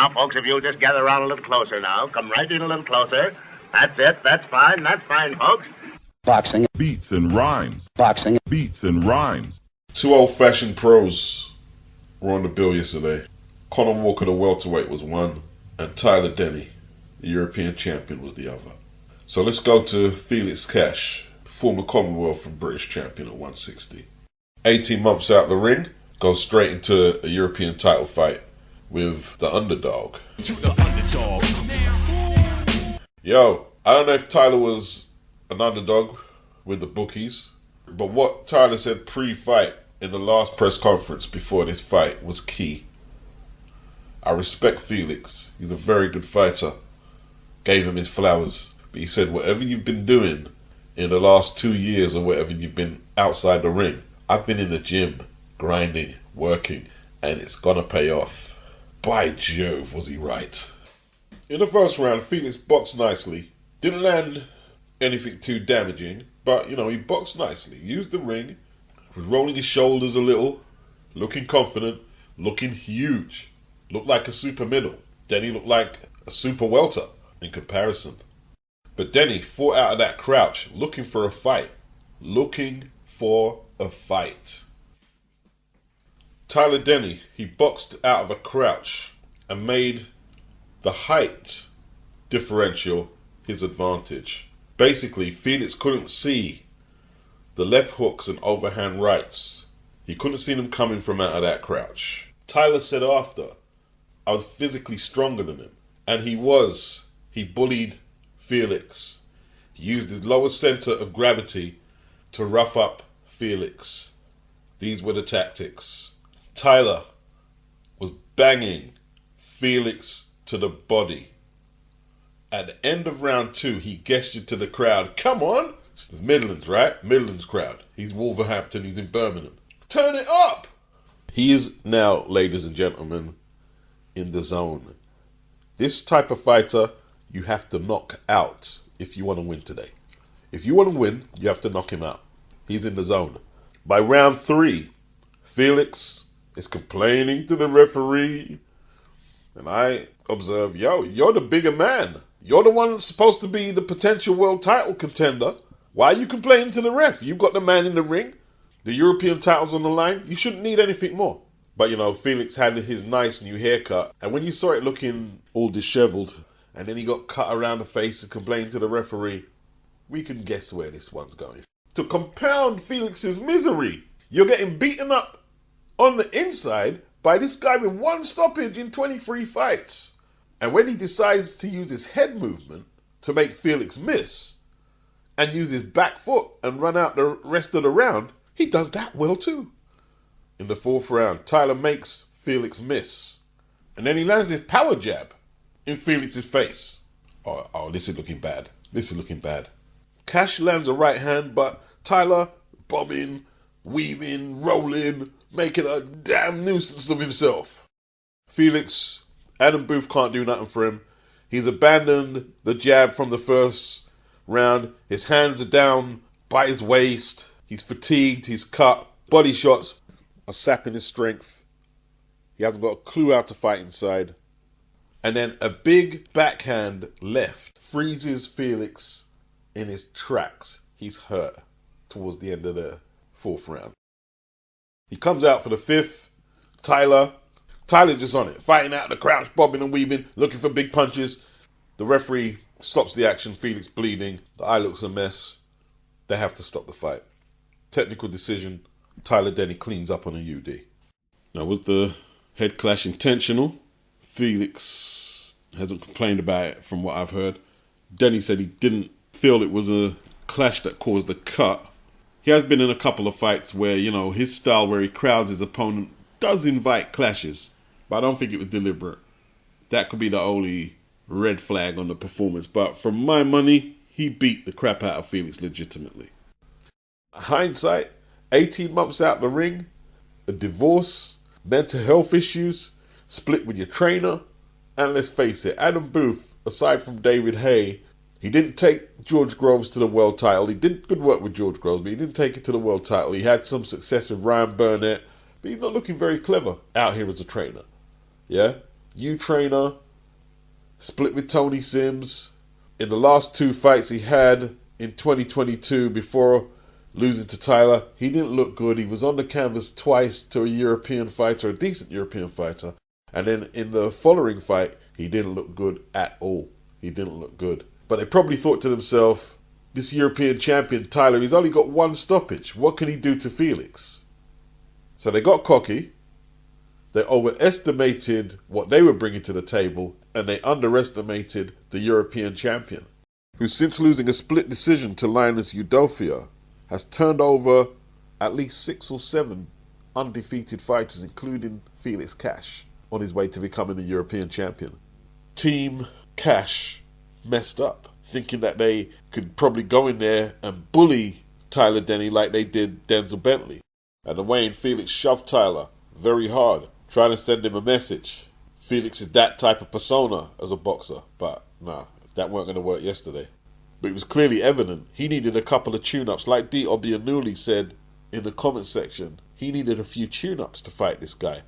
Now, folks, if you'll just gather around a little closer now. Come right in a little closer. That's it. That's fine. That's fine, folks. Boxing. Beats and rhymes. Boxing. Beats and rhymes. Two old-fashioned pros were on the bill yesterday. Conor Walker, the welterweight, was one, and Tyler Denny, the European champion, was the other. So let's go to Felix Cash, former Commonwealth and British champion at 160. 18 months out the ring, goes straight into a European title fight with the underdog. Yo, I don't know if Tyler was an underdog with the bookies, but what Tyler said pre-fight in the last press conference before this fight was key. I respect Felix. He's a very good fighter. Gave him his flowers. But he said, whatever you've been doing in the last 2 years or whatever you've been outside the ring, I've been in the gym, grinding, working, and it's gonna pay off. By Jove, was he right. In the first round, Felix boxed nicely. Didn't land anything too damaging, but, he boxed nicely. Used the ring, was rolling his shoulders a little, looking confident, looking huge. Looked like a super middle. Denny looked like a super welter in comparison. But Denny fought out of that crouch, looking for a fight. Looking for a fight. Tyler Denny, he boxed out of a crouch and made the height differential his advantage. Basically, Felix couldn't see the left hooks and overhand rights. He couldn't see them coming from out of that crouch. Tyler said after, I was physically stronger than him. And he was. He bullied Felix. He used his lower center of gravity to rough up Felix. These were the tactics. Tyler was banging Felix to the body. At the end of round 2, he gestured to the crowd. Come on! It's Midlands, right? Midlands crowd. He's Wolverhampton. He's in Birmingham. Turn it up! He is now, ladies and gentlemen, in the zone. This type of fighter, you have to knock out if you want to win today. If you want to win, you have to knock him out. He's in the zone. By round 3, Felix is complaining to the referee. And I observe, you're the bigger man. You're the one that's supposed to be the potential world title contender. Why are you complaining to the ref? You've got the man in the ring. The European title's on the line. You shouldn't need anything more. But, Felix had his nice new haircut. And when you saw it looking all disheveled, and then he got cut around the face and complained to the referee, we can guess where this one's going. To compound Felix's misery, you're getting beaten up on the inside by this guy with one stoppage in 23 fights. And when he decides to use his head movement to make Felix miss, and use his back foot and run out the rest of the round, he does that well too. In the 4th round, Tyler makes Felix miss. And then he lands his power jab in Felix's face. Oh, this is looking bad. This is looking bad. Cash lands a right hand, but Tyler bobbing, weaving, rolling, making a damn nuisance of himself. Felix, Adam Booth can't do nothing for him. He's abandoned the jab from the first round. His hands are down by his waist. He's fatigued, he's cut. Body shots are sapping his strength. He hasn't got a clue how to fight inside. And then a big backhand left freezes Felix in his tracks. He's hurt towards the end of the 4th round. He comes out for the 5th. Tyler just on it, fighting out the crouch, bobbing and weaving, looking for big punches. The referee stops the action. Felix bleeding. The eye looks a mess. They have to stop the fight. Technical decision. Tyler Denny cleans up on a UD. Now, was the head clash intentional? Felix hasn't complained about it from what I've heard. Denny said he didn't feel it was a clash that caused the cut. He has been in a couple of fights where, his style where he crowds his opponent does invite clashes. But I don't think it was deliberate. That could be the only red flag on the performance. But for my money, he beat the crap out of Felix legitimately. Hindsight, 18 months out the ring, a divorce, mental health issues, split with your trainer, and let's face it, Adam Booth, aside from David Hay, he didn't take George Groves to the world title. He did good work with George Groves, but he didn't take it to the world title. He had some success with Ryan Burnett, but he's not looking very clever out here as a trainer. Yeah? new trainer, split with Tony Sims. In the last 2 fights he had in 2022 before losing to Tyler, he didn't look good. He was on the canvas twice to a European fighter, a decent European fighter. And then in the following fight, he didn't look good at all. He didn't look good. But they probably thought to themselves, this European champion, Tyler, he's only got 1 stoppage. What can he do to Felix? So they got cocky. They overestimated what they were bringing to the table, and they underestimated the European champion, who since losing a split decision to Linus Udofia, has turned over at least 6 or 7 undefeated fighters, including Felix Cash, on his way to becoming the European champion. Team Cash messed up, thinking that they could probably go in there and bully Tyler Denny like they did Denzel Bentley. And the way Felix shoved Tyler very hard, trying to send him a message. Felix is that type of persona as a boxer, but nah, that weren't going to work yesterday. But it was clearly evident he needed a couple of tune-ups. Like D. Obianuli said in the comment section, he needed a few tune-ups to fight this guy.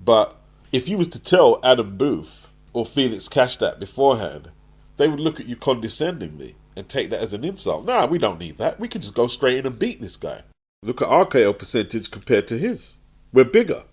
But if you was to tell Adam Booth or Felix Cash that beforehand, they would look at you condescendingly and take that as an insult. Nah, we don't need that. We can just go straight in and beat this guy. Look at our KO percentage compared to his. We're bigger.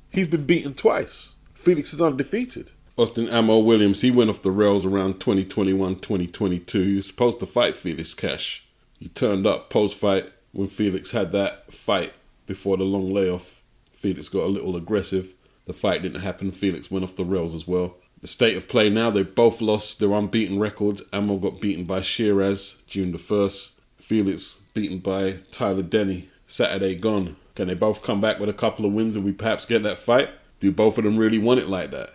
He's been beaten twice. Felix is undefeated. Austin Ammo Williams, he went off the rails around 2021, 2022. He was supposed to fight Felix Cash. He turned up post-fight when Felix had that fight before the long layoff. Felix got a little aggressive. The fight didn't happen. Felix went off the rails as well. The state of play now, they both lost their unbeaten records. Ammo got beaten by Shiraz June the 1st. Felix beaten by Tyler Denny. Saturday gone. Can they both come back with a couple of wins and we perhaps get that fight? Do both of them really want it like that?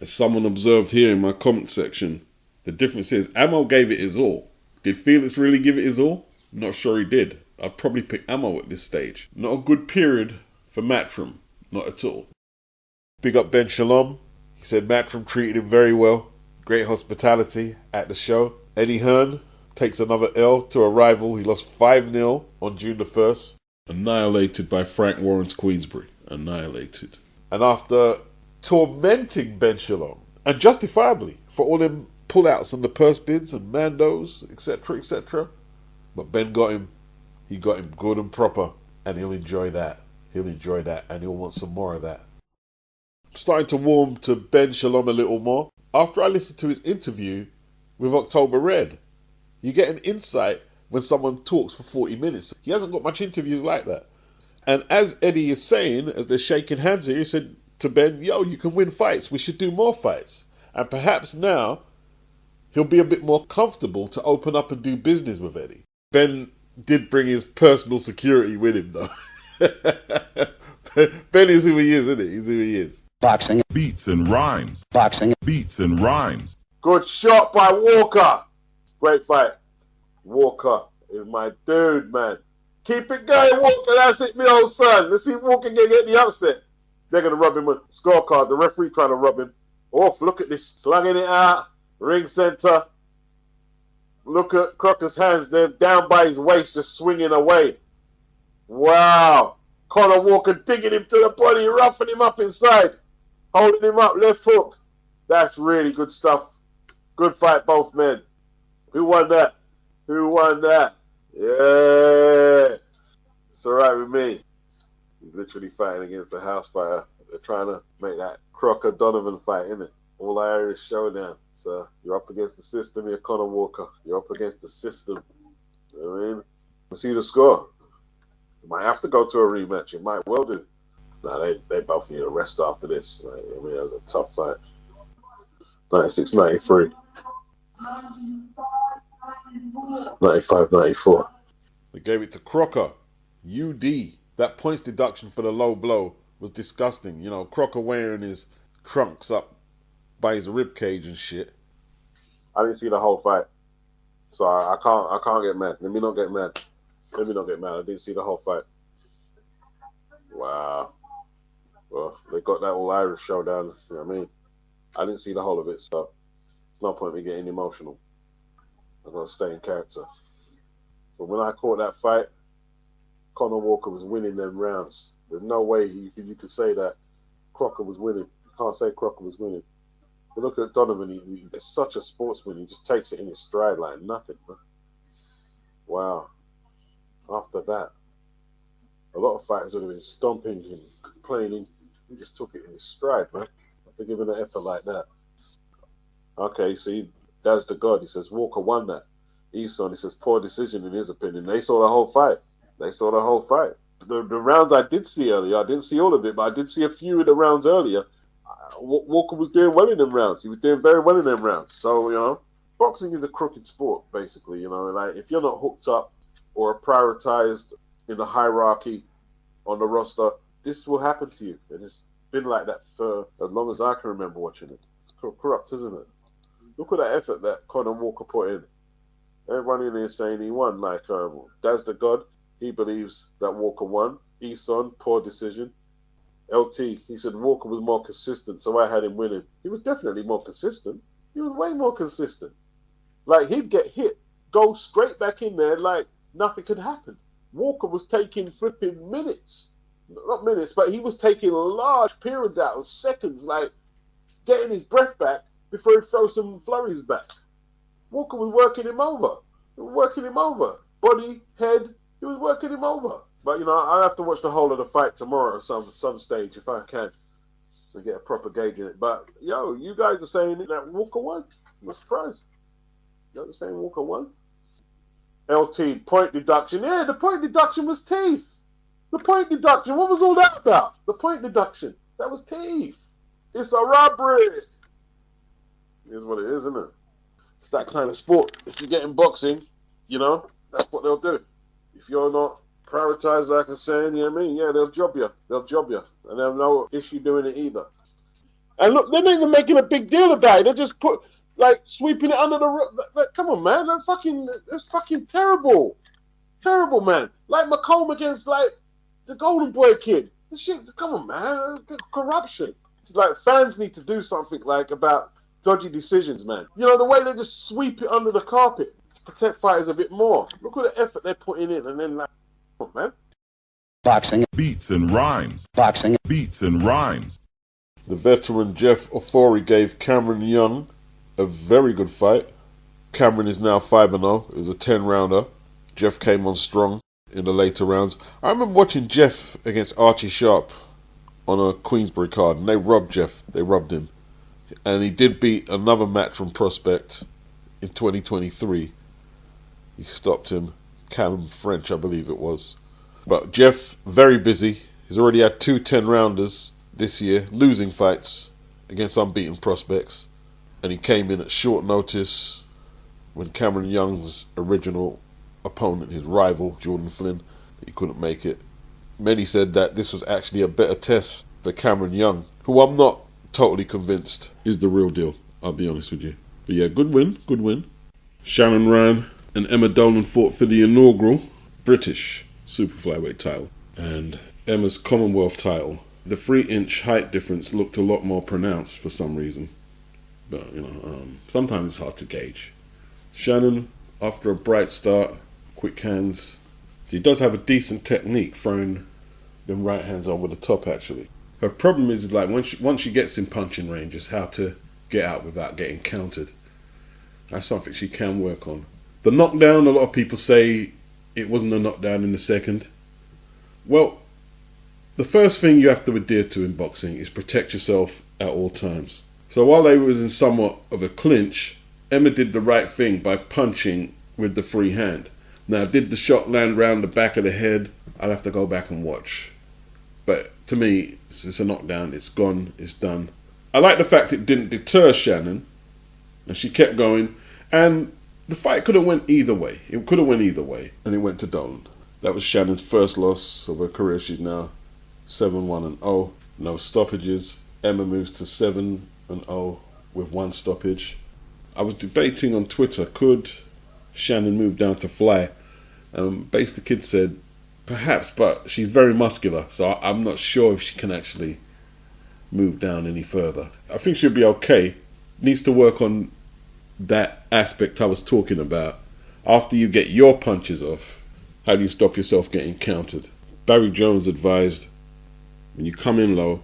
As someone observed here in my comment section, the difference is Ammo gave it his all. Did Felix really give it his all? Not sure he did. I'd probably pick Ammo at this stage. Not a good period for Matchroom. Not at all. Big up Ben Shalom. He said Matchroom treated him very well. Great hospitality at the show. Eddie Hearn takes another L to a rival. He lost 5-0 on June the 1st. Annihilated by Frank Warren's Queensbury. Annihilated. And after tormenting Ben Shalom, and justifiably, for all them pullouts on the purse bids and Mandos, etc., etc., but Ben got him. He got him good and proper, and he'll enjoy that. He'll enjoy that, and he'll want some more of that. I'm starting to warm to Ben Shalom a little more after I listened to his interview with October Red. You get an insight when someone talks for 40 minutes. He hasn't got much interviews like that. And as Eddie is saying, as they're shaking hands here, he said to Ben, yo, you can win fights. We should do more fights. And perhaps now he'll be a bit more comfortable to open up and do business with Eddie. Ben did bring his personal security with him, though. Ben is who he is, isn't he? He's who he is. Boxing. Beats and rhymes. Boxing. Beats and rhymes. Good shot by Walker. Great fight. Walker is my dude, man. Keep it going, Walker. That's it, me old son. Let's see if Walker can get the upset. They're going to rub him with scorecard. The referee trying to rub him off. Look at this. Slunging it out. Ring center. Look at Crocker's hands. They're down by his waist, just swinging away. Wow. Conor Walker digging him to the body, roughing him up inside. Holding him up, left hook. That's really good stuff. Good fight, both men. Who won that? Who won that? Yeah. It's all right with me. He's literally fighting against the house fighter. They're trying to make that Crocker-Donovan fight, isn't it? All Irish showdown. So you're up against the system, you're Conor Walker. You're up against the system. You know what I mean? Let's see the score. You might have to go to a rematch. You might well do. No, they both need a rest after this. Like, I mean, it was a tough fight. 96-93. 95-94. They gave it to Crocker. UD. That points deduction for the low blow was disgusting. You know, Crocker wearing his trunks up by his rib cage and shit. I didn't see the whole fight, so I can't get mad. Let me not get mad. I didn't see the whole fight. Wow. Well, they got that all Irish showdown. You know what I mean? I didn't see the whole of it, so it's no point in me getting emotional. I'm gonna stay in character. But when I caught that fight, Conor Walker was winning them rounds. There's no way you could say that Crocker was winning. You can't say Crocker was winning. But look at Donovan. He's such a sportsman. He just takes it in his stride like nothing, bro. Wow. After that, a lot of fighters would have been stomping and complaining. He just took it in his stride, man. After giving an effort like that. Okay, see, that's the God. He says Walker won that. Eason, he says poor decision in his opinion. They saw the whole fight. They saw the whole fight. The rounds I did see earlier, I didn't see all of it, but I did see a few of the rounds earlier. Walker was doing well in them rounds. He was doing very well in them rounds. So, boxing is a crooked sport, basically. Like if you're not hooked up or prioritized in the hierarchy on the roster, this will happen to you. And it's been like that for as long as I can remember watching it. It's corrupt, isn't it? Look at that effort that Conor Walker put in. Everyone in there saying he won. Like, Daz the God, he believes that Walker won. Eason, poor decision. LT, he said Walker was more consistent, so I had him winning. He was definitely more consistent. He was way more consistent. Like, he'd get hit, go straight back in there like nothing could happen. Walker was taking flipping minutes. Not minutes, but he was taking large periods out of seconds, like getting his breath back before he'd throw some flurries back. Walker was working him over. Body, head, he was working him over. But, I'll have to watch the whole of the fight tomorrow at some stage if I can to get a proper gauge in it. But, you guys are saying that Walker won? I'm surprised. You guys are saying Walker won? LT, point deduction. Yeah, the point deduction was teeth. The point deduction, what was all that about? The point deduction, that was teeth. It's a robbery. Here's what it is, isn't it? It's that kind of sport. If you get in boxing, that's what they'll do. If you're not prioritized, like I'm saying, you know what I mean? Yeah, they'll job you. And they'll have no issue doing it either. And look, they're not even making a big deal about it. They're just sweeping it under the rug. Like, come on, man. That's fucking terrible. Terrible, man. Like McComb against, the Golden Boy kid. This shit, come on, man. Corruption. It's like fans need to do something, about dodgy decisions, man. The way they just sweep it under the carpet to protect fighters a bit more. Look at the effort they're putting in, and then come on, man. Boxing. Beats and rhymes. Boxing. Beats and rhymes. The veteran Jeff Ofori gave Cameron Young a very good fight. Cameron is now 5-0. It was a 10-rounder. Jeff came on strong in the later rounds. I remember watching Jeff against Archie Sharp on a Queensbury card, and they robbed Jeff. They robbed him. And he did beat another match from Prospect in 2023. He stopped him. Callum French, I believe it was. But Jeff, very busy. He's already had 2 10-rounders this year, losing fights against unbeaten prospects. And he came in at short notice when Cameron Young's original opponent, his rival, Jordan Flynn, he couldn't make it. Many said that this was actually a better test for Cameron Young, who I'm not totally convinced is the real deal, I'll be honest with you. But yeah, good win. Shannon ran and Emma Dolan fought for the inaugural British super flyweight title and Emma's Commonwealth title. The 3-inch height difference looked a lot more pronounced for some reason. But, sometimes it's hard to gauge. Shannon, after a bright start, quick hands. She does have a decent technique throwing them right hands over the top, actually. Her problem is once she gets in punching range, is how to get out without getting countered. That's something she can work on. The knockdown, a lot of people say it wasn't a knockdown in the second. Well, the first thing you have to adhere to in boxing is protect yourself at all times. So while they was in somewhat of a clinch, Emma did the right thing by punching with the free hand. Now, did the shot land round the back of the head? I'll have to go back and watch. But to me, it's a knockdown. It's gone. It's done. I like the fact it didn't deter Shannon. And she kept going. And the fight could have went either way. It could have went either way. And it went to Dolan. That was Shannon's first loss of her career. She's now 7-1-0. No stoppages. Emma moves to 7-0 with 1 stoppage. I was debating on Twitter, could Shannon move down to fly? Base the Kid said, perhaps, but she's very muscular, so I'm not sure if she can actually move down any further. I think she'll be okay. Needs to work on that aspect I was talking about. After you get your punches off, how do you stop yourself getting countered? Barry Jones advised, when you come in low,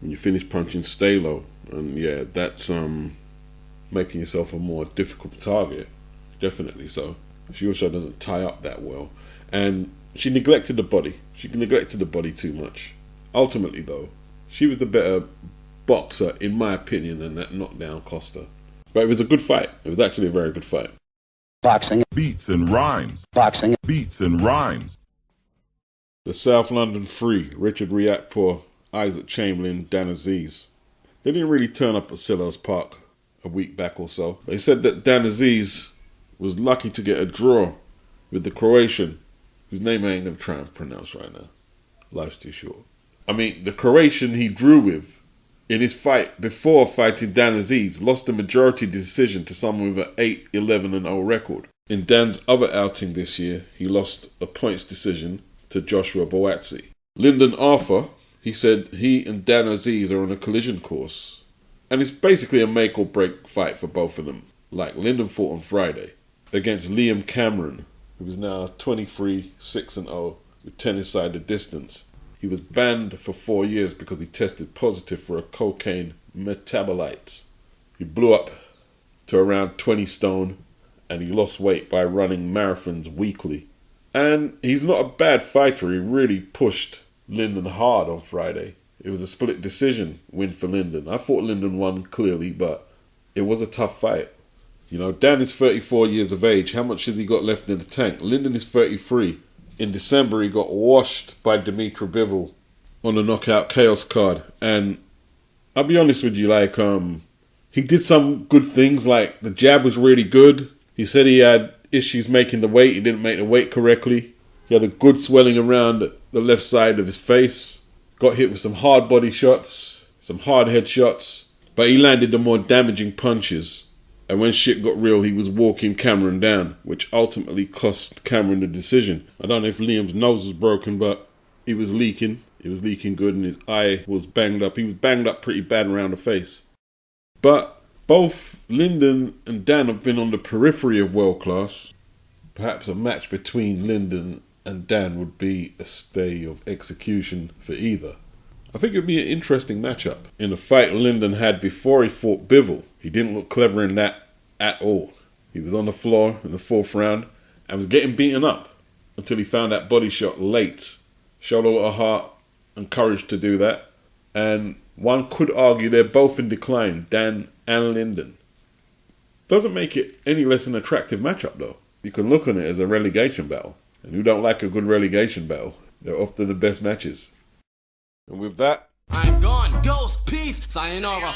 when you finish punching, stay low. And yeah, that's making yourself a more difficult target. Definitely so. She also doesn't tie up that well. And she neglected the body. She neglected the body too much. Ultimately, though, she was the better boxer, in my opinion, and that knockdown cost her. But it was a good fight. It was actually a very good fight. Boxing. Beats and rhymes. Boxing. Beats and rhymes. The South London Three, Richard Riakporhe, Isaac Chamberlain, Dan AZEEZ. They didn't really turn up at Selhurst Park a week back or so. They said that Dan AZEEZ was lucky to get a draw with the Croatian, whose name I ain't going to try and pronounce right now. Life's too short. I mean, the Croatian he drew with in his fight before fighting Dan AZEEZ lost the majority decision to someone with an 8-11-0 record. In Dan's other outing this year, he lost a points decision to Joshua Boatsi. Lyndon Arthur, he said he and Dan AZEEZ are on a collision course. And it's basically a make or break fight for both of them. Like Lyndon fought on Friday against Liam Cameron, who is now 23-6-0 with 10 inside the distance. He was banned for 4 years because he tested positive for a cocaine metabolite. He blew up to around 20 stone and he lost weight by running marathons weekly. And he's not a bad fighter. He really pushed Lyndon hard on Friday. It was a split decision win for Lyndon. I thought Lyndon won clearly, but it was a tough fight. You know, Dan is 34 years of age. How much has he got left in the tank? Lyndon is 33. In December, he got washed by Dimitri Bivol on the Knockout Chaos card. And I'll be honest with you, like, he did some good things. Like, the jab was really good. He said he had issues making the weight. He didn't make the weight correctly. He had a good swelling around the left side of his face. Got hit with some hard body shots, some hard head shots. But he landed the more damaging punches. And when shit got real, he was walking Cameron down, which ultimately cost Cameron the decision. I don't know if Liam's nose was broken, but he was leaking. It was leaking good and his eye was banged up. He was banged up pretty bad around the face. But both Lyndon and Dan have been on the periphery of world class. Perhaps a match between Lyndon and Dan would be a stay of execution for either. I think it would be an interesting matchup. In the fight Lyndon had before he fought Bivol, he didn't look clever in that at all. He was on the floor in the 4th round and was getting beaten up until he found that body shot late. Showed a lot of heart and courage to do that. And one could argue they're both in decline, Dan and Lyndon. Doesn't make it any less an attractive matchup though. You can look on it as a relegation battle. And who don't like a good relegation battle? They're often the best matches. And with that, I'm gone. Ghost, peace, sayonara.